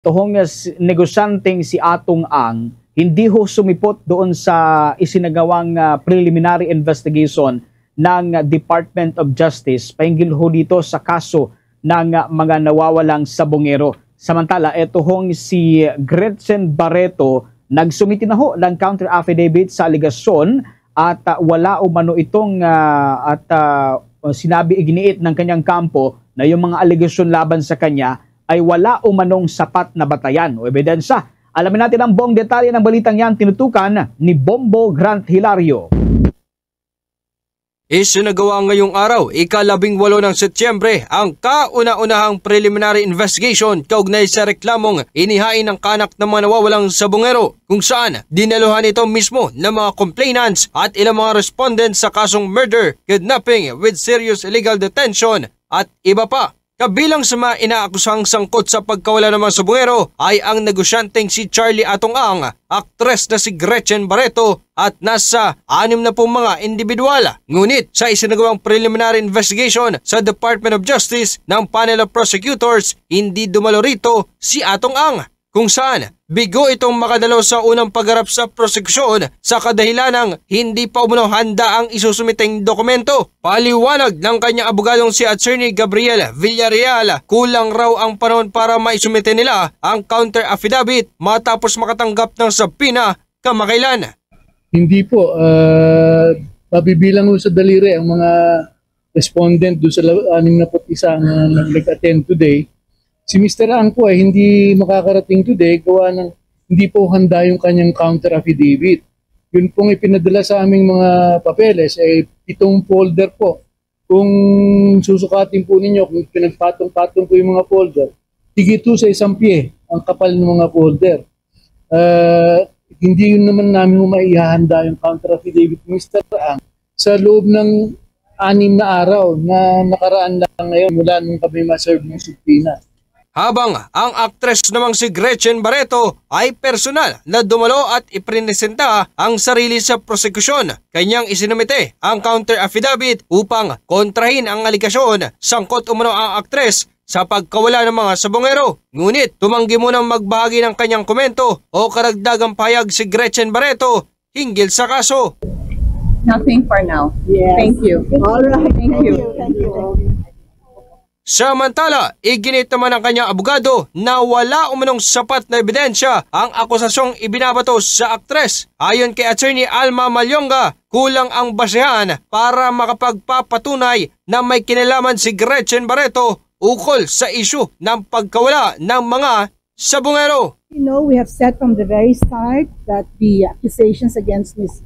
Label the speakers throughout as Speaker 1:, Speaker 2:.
Speaker 1: Tuhong negosyanteng si Atong Ang hindi ho sumipot doon sa isinagawang preliminary investigation ng Department of Justice pahinggil ho dito sa kaso ng mga nawawalang sabongero. Samantala, ito hong si Gretchen Barreto nagsumiti na ho ng counter affidavit sa aligasyon at wala umano itong sinabi iginiit ng kanyang kampo na yung mga aligasyon laban sa kanya ay wala umanong sapat na batayan o ebidensya. Alamin natin ang buong detalye ng balitang yan tinutukan ni Bombo Grant Hilario.
Speaker 2: Isinagawa ngayong araw, ika-18 ng Setyembre, ang kauna-unahang preliminary investigation kaugnay sa reklamong inihain ng kanak ng mga nawawalang sabongero, kung saan dinaluhan ito mismo ng mga complainants at ilang mga respondents sa kasong murder, kidnapping with serious illegal detention at iba pa. Kabilang sa mga inaakusang sangkot sa pagkawala ng mga sabongero ay ang negosyanteng si Charlie Atong Ang, aktres na si Gretchen Barreto at nasa 60 mga individual. Ngunit sa isinagawang preliminary investigation sa Department of Justice ng panel of prosecutors, hindi dumalo rito si Atong Ang, kung saan bigo itong makadalo sa unang pagharap sa prosekusyon sa kadahilanang hindi pa umano handa ang isusumiteng dokumento. Paliwanag ng kanyang abogadong si Attorney Gabriel Villarreal, kulang raw ang panahon para maisumite nila ang counter affidavit matapos makatanggap ng subpoena kamakailan.
Speaker 3: Hindi po, mabibilang sa daliri ang mga respondent doon sa 61 ang nag-attend today. Si Mr. Ang po ay hindi makakarating today gawa ng hindi po handa yung kanyang counter affidavit. Yun pong ipinadala sa aming mga papeles ay 7 folder po. Kung susukatin po ninyo, kung pinagpatong-patong po yung mga folder, higit sa 1 pie ang kapal ng mga folder. Hindi yun naman namin maihahanda yung counter affidavit ni Mr. Ang sa loob ng 6 na araw na nakaraan lang ngayon mula nung kami ma-serve ng subpoena.
Speaker 2: Habang ang aktres namang si Gretchen Barreto ay personal na dumalo at iprinesenta ang sarili sa prosekusyon. Kanyang isinumite ang counter affidavit upang kontrahin ang aligasyon sangkot umano ang aktres sa pagkawala ng mga sabongero. Ngunit tumanggi munang magbahagi ng kanyang komento o karagdagang pahayag si Gretchen Barreto hinggil sa kaso.
Speaker 4: Nothing for now. Yes. Thank you.
Speaker 5: All right.
Speaker 4: Thank you.
Speaker 5: Thank you.
Speaker 2: Samantala, iginit naman ng kanyang abogado na wala umanong sapat na ebidensya ang akusasyong ibinabato sa aktres. Ayon kay Attorney Alma Malyonga, kulang ang basehan para makapagpapatunay na may kinalaman si Gretchen Barreto ukol sa isyu ng pagkawala ng mga sabongero.
Speaker 5: You know, we have said from the very start that the accusations against Ms.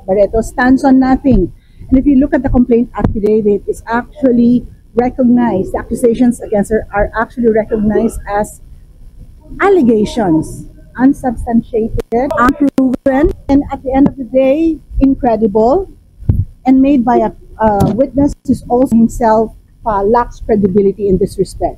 Speaker 5: Barreto stands on nothing. And if you look at the complaint affidavit, it's actually recognized, the accusations against her are actually recognized as allegations, unsubstantiated, unproven, and at the end of the day, incredible, and made by a witness who also himself lacks credibility in this respect.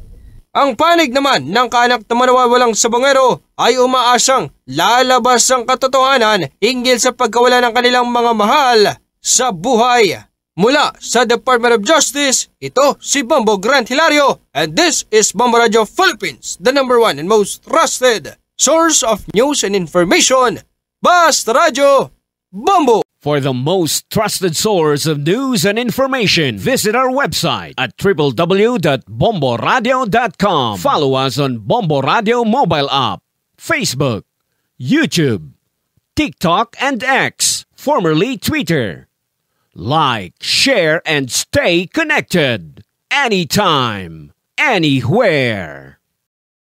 Speaker 2: Ang panig naman ng kaanak na nawawalang sabongero ay umaasang lalabas ang katotohanan hinggil sa pagkawala ng kanilang mga mahal sa buhay. Mula sa Department of Justice, ito si Bombo Grant Hilario, and this is Bombo Radio Philippines, the #1 and most trusted source of news and information. Basta Radio, Bombo!
Speaker 6: For the most trusted source of news and information, visit our website at www.bomboradio.com. Follow us on Bombo Radio mobile app, Facebook, YouTube, TikTok, and X, formerly Twitter. Like, share, and stay connected. Anytime, anywhere.